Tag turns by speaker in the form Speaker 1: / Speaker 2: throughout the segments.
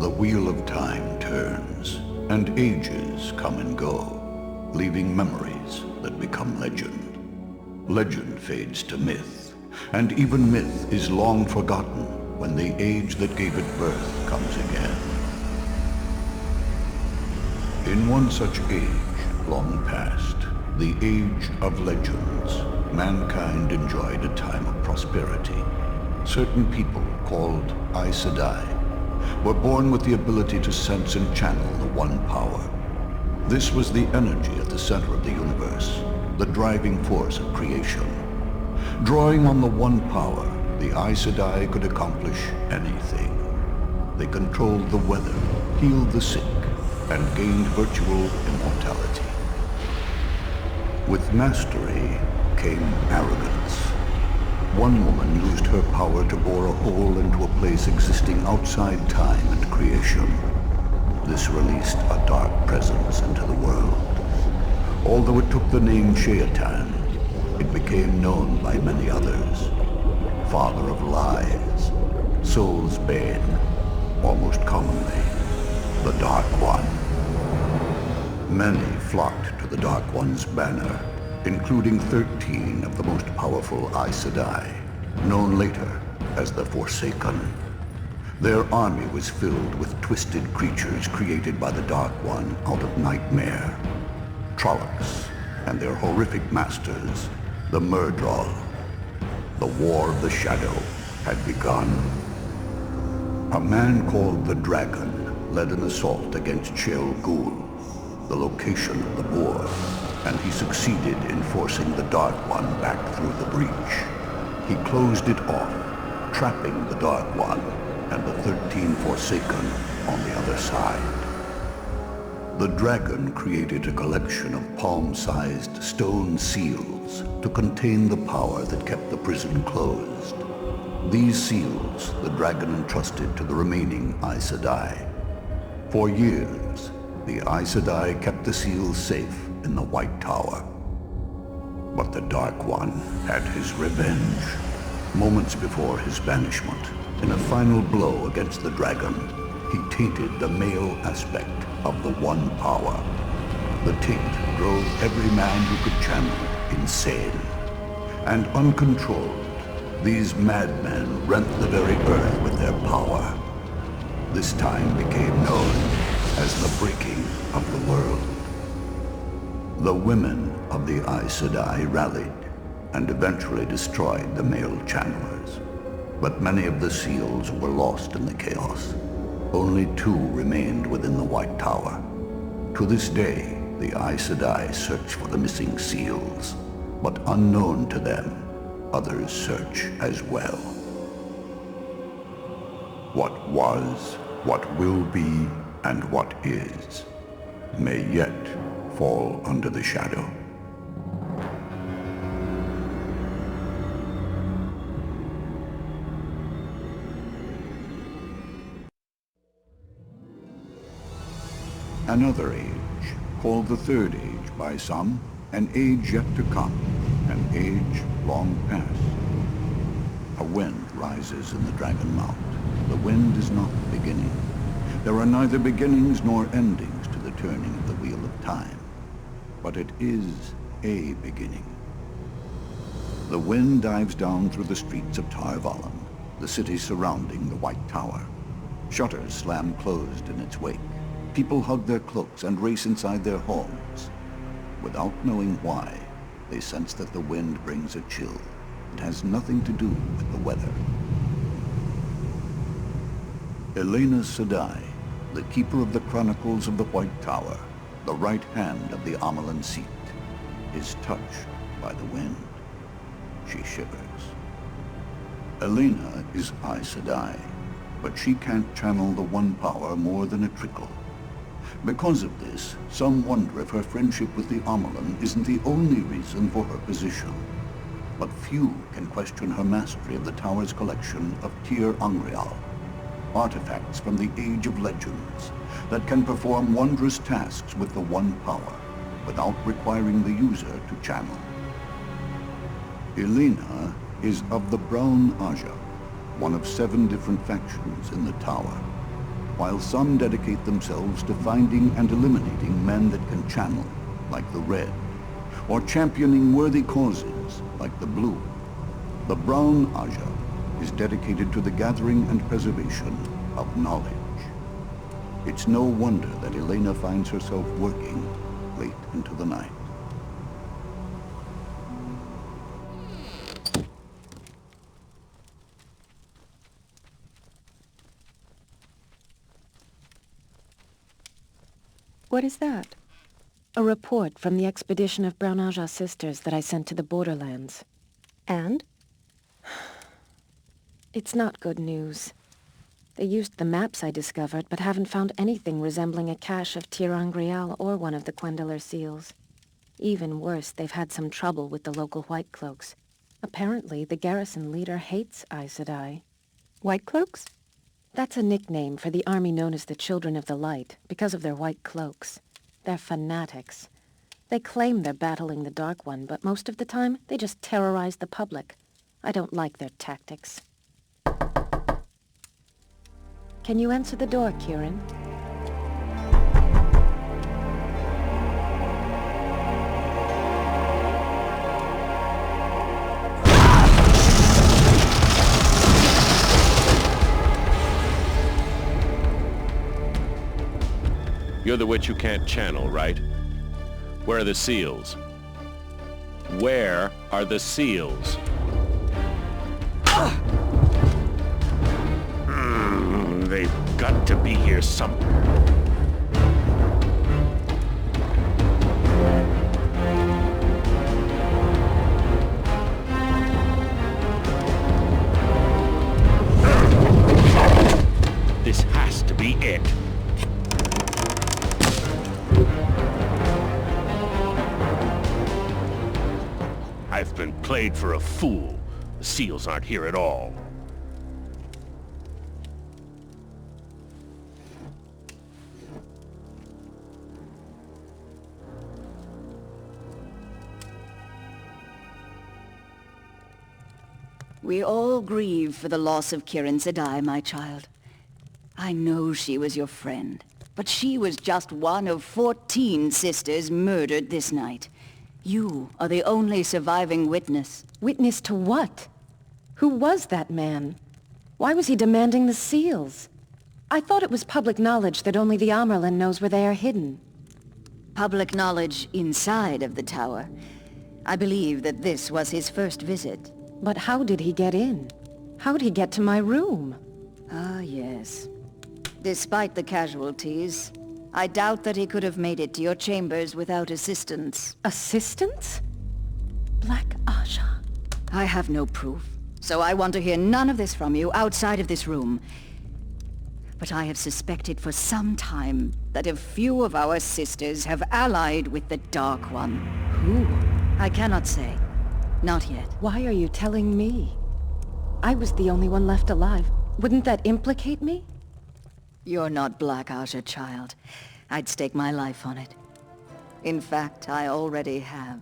Speaker 1: The wheel of time turns, and ages come and go, leaving memories that become legend. Legend fades to myth, and even myth is long forgotten when the age that gave it birth comes again. In one such age, long past, the age of legends, mankind enjoyed a time of prosperity. Certain people, called Aes Sedai, were born with the ability to sense and channel the one power. This was the energy at the center of the universe, the driving force of creation. Drawing on the one power, the Aes Sedai could accomplish anything. They controlled the weather, healed the sick, and gained virtual immortality. With mastery came arrogance. One woman used her power to bore a hole into a place existing outside time and creation. This released a dark presence into the world. Although it took the name Sheatan, it became known by many others. Father of lies, soul's bane, or most commonly, the Dark One. Many flocked to the Dark One's banner, including 13 of the most powerful Aes Sedai, known later as the Forsaken. Their army was filled with twisted creatures created by the Dark One out of nightmare. Trollocs and their horrific masters, the Manetherendrelle. The War of the Shadow had begun. A man called the Dragon led an assault against Shell Ghul, the location of the boar, and he succeeded in forcing the Dark One back through the breach. He closed it off, trapping the Dark One and the 13 Forsaken on the other side. The dragon created a collection of palm-sized stone seals to contain the power that kept the prison closed. These seals the dragon entrusted to the remaining Aes Sedai. For years, the Aes Sedai kept the seals safe in the White Tower. But the Dark One had his revenge. Moments before his banishment, in a final blow against the dragon, he tainted the male aspect of the one power. The taint drove every man who could channel insane. And uncontrolled, these madmen rent the very earth with their power. This time became known as the breaking of the world. The women of the Aes Sedai rallied and eventually destroyed the male channelers. But many of the seals were lost in the chaos. Only 2 remained within the White Tower. To this day, the Aes Sedai search for the missing seals, but unknown to them, others search as well. What was, what will be, and what is, may yet fall under the shadow. Another age, called the Third Age by some, an age yet to come, an age long past. A wind rises in the Dragon Mount. The wind is not the beginning. There are neither beginnings nor endings to the turning of the wheel of time, but it is a beginning. The wind dives down through the streets of Tar Valon, the city surrounding the White Tower. Shutters slam closed in its wake. People hug their cloaks and race inside their homes. Without knowing why, they sense that the wind brings a chill. It has nothing to do with the weather. Elena Sedai, the keeper of the chronicles of the White Tower, the right hand of the Amelan seat, is touched by the wind. She shivers. Elena is Aes Sedai, but she can't channel the one power more than a trickle. Because of this, some wonder if her friendship with the Amelan isn't the only reason for her position. But few can question her mastery of the Tower's collection of Tir Angreal, artifacts from the Age of Legends that can perform wondrous tasks with the one power without requiring the user to channel. Elena is of the Brown Aja, one of 7 different factions in the Tower. while some dedicate themselves to finding and eliminating men that can channel, like the red, or championing worthy causes, like the blue. The brown Aja is dedicated to the gathering and preservation of knowledge. It's no wonder that Elena finds herself working late into the night.
Speaker 2: What is that? A report from the expedition of Brown Aja sisters that I sent to the borderlands. And? It's not good news. They used the maps I discovered, but haven't found anything resembling a cache of Tirangrial or one of the Quendeler seals. Even worse, they've had some trouble with the local White Cloaks. Apparently, the garrison leader hates Aes Sedai. White Cloaks? That's a nickname for the army known as the Children of the Light, because of their white cloaks. They're fanatics. They claim they're battling the Dark One, but most of the time, they just terrorize the public. I don't like their tactics. Can you answer the door, Kieran?
Speaker 3: You're the witch who can't channel, right? Where are the seals? Where are the seals? They've got to be here somewhere. This has to be it. I've been played for a fool. The seals aren't here at all.
Speaker 4: We all grieve for the loss of Kiran Sedai, my child. I know she was your friend, but she was just one of 14 sisters murdered this night. You are the only surviving witness.
Speaker 2: Witness to what? Who was that man? Why was he demanding the seals? I thought it was public knowledge that only the Amerlin knows where they are hidden.
Speaker 4: Public knowledge inside of the tower. I believe that this was his first visit.
Speaker 2: But how did he get in? How'd he get to my room?
Speaker 4: Ah, yes. Despite the casualties, I doubt that he could have made it to your chambers without assistance.
Speaker 2: Assistance? Black Aja.
Speaker 4: I have no proof, so I want to hear none of this from you outside of this room. But I have suspected for some time that a few of our sisters have allied with the Dark One.
Speaker 2: Who?
Speaker 4: I cannot say. Not yet.
Speaker 2: Why are you telling me? I was the only one left alive. Wouldn't that implicate me?
Speaker 4: You're not Black Aja, child. I'd stake my life on it. In fact, I already have.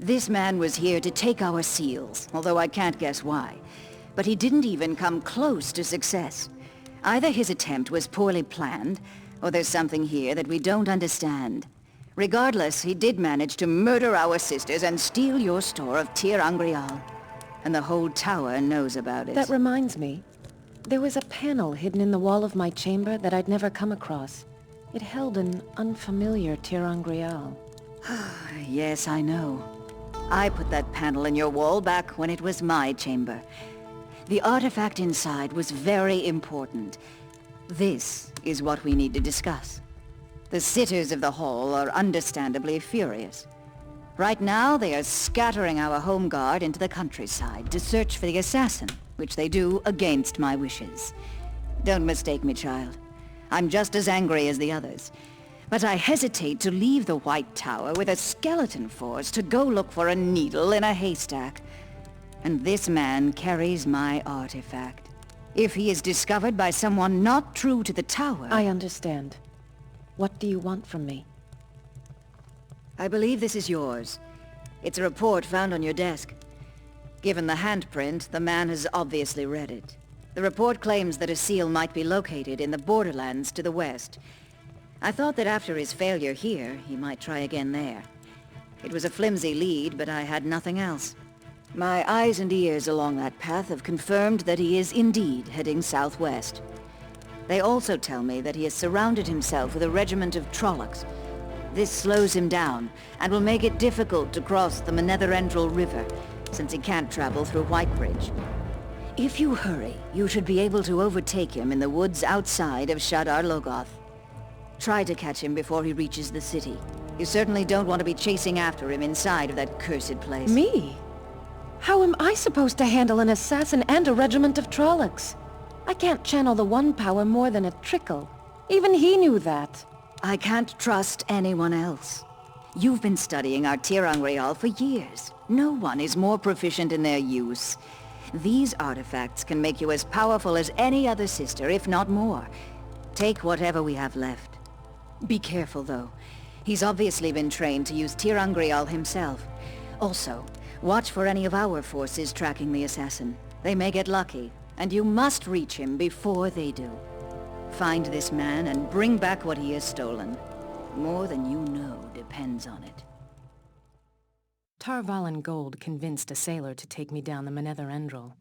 Speaker 4: This man was here to take our seals, although I can't guess why. But he didn't even come close to success. Either his attempt was poorly planned, or there's something here that we don't understand. Regardless, he did manage to murder our sisters and steal your store of Tirangrial. And the whole tower knows about it.
Speaker 2: That reminds me. There was a panel hidden in the wall of my chamber that I'd never come across. It held an unfamiliar Tirangrial.
Speaker 4: Yes, I know. I put that panel in your wall back when it was my chamber. The artifact inside was very important. This is what we need to discuss. The sitters of the hall are understandably furious. Right now, they are scattering our home guard into the countryside to search for the assassin, which they do against my wishes. Don't mistake me, child. I'm just as angry as the others. But I hesitate to leave the White Tower with a skeleton force to go look for a needle in a haystack. And this man carries my artifact. If he is discovered by someone not true to the tower...
Speaker 2: I understand. What do you want from me?
Speaker 4: I believe this is yours. It's a report found on your desk. Given the handprint, the man has obviously read it. The report claims that a seal might be located in the borderlands to the west. I thought that after his failure here, he might try again there. It was a flimsy lead, but I had nothing else. My eyes and ears along that path have confirmed that he is indeed heading southwest. They also tell me that he has surrounded himself with a regiment of Trollocs. This slows him down, and will make it difficult to cross the Manetherendrelle River, since he can't travel through Whitebridge. If you hurry, you should be able to overtake him in the woods outside of Shadar Logoth. Try to catch him before he reaches the city. You certainly don't want to be chasing after him inside of that cursed place.
Speaker 2: Me? How am I supposed to handle an assassin and a regiment of Trollocs? I can't channel the one power more than a trickle. Even he knew that.
Speaker 4: I can't trust anyone else. You've been studying our Tirangreal for years. No one is more proficient in their use. These artifacts can make you as powerful as any other sister, if not more. Take whatever we have left. Be careful, though. He's obviously been trained to use Tirangreal himself. Also, watch for any of our forces tracking the assassin. They may get lucky, and you must reach him before they do. Find this man and bring back what he has stolen. More than you know depends on it.
Speaker 2: Tarvalin Gold convinced a sailor to take me down the Manetherendrelle,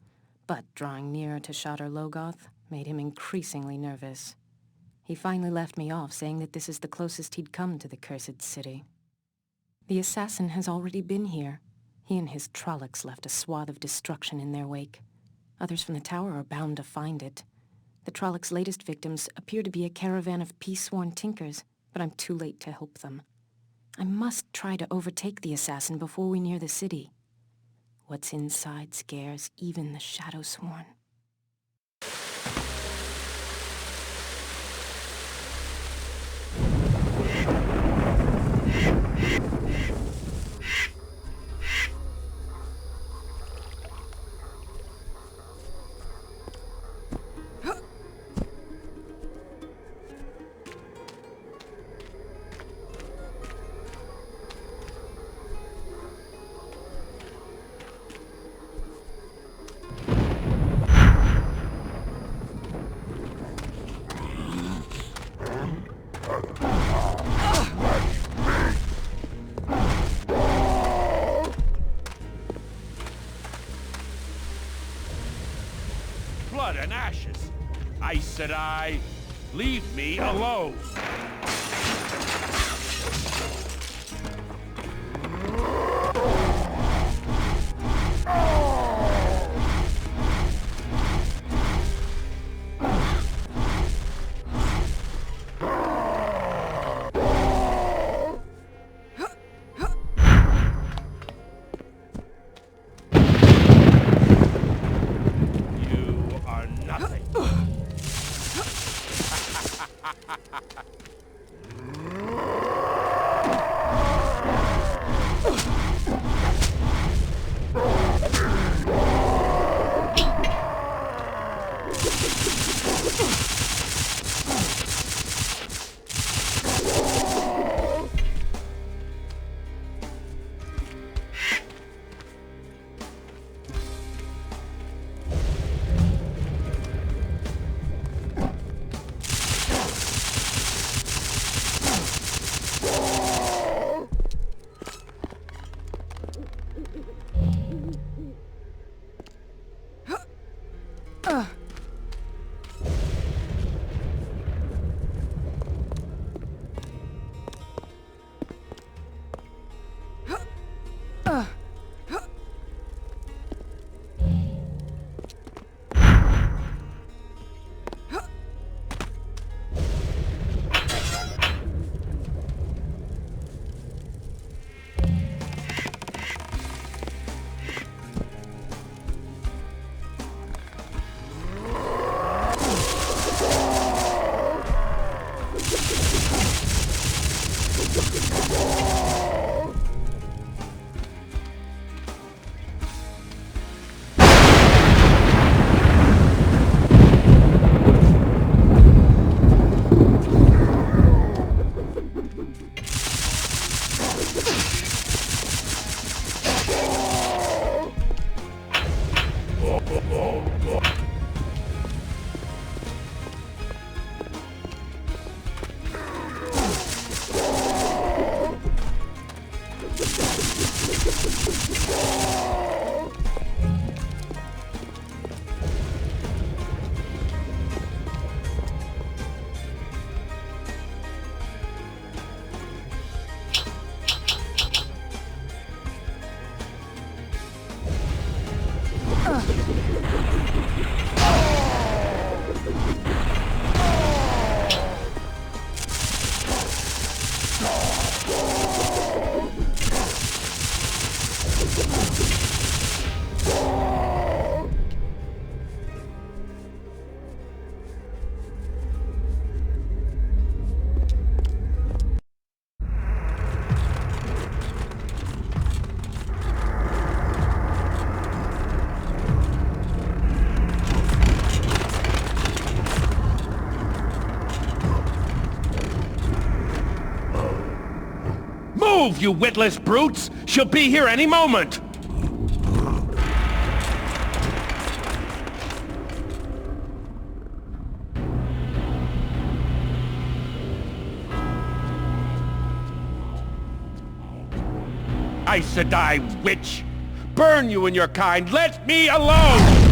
Speaker 2: but drawing nearer to Shadar Logoth made him increasingly nervous. He finally left me off, saying that this is the closest he'd come to the cursed city. The assassin has already been here. He and his Trollocs left a swath of destruction in their wake. Others from the tower are bound to find it. The Trollocs' latest victims appear to be a caravan of peace-sworn tinkers, but I'm too late to help them. I must try to overtake the assassin before we near the city. What's inside scares even the Shadow-sworn.
Speaker 3: Blood and ashes. I said leave me alone. Move, you witless brutes! She'll be here any moment! Aes Sedai, witch! Burn you and your kind! Let me alone!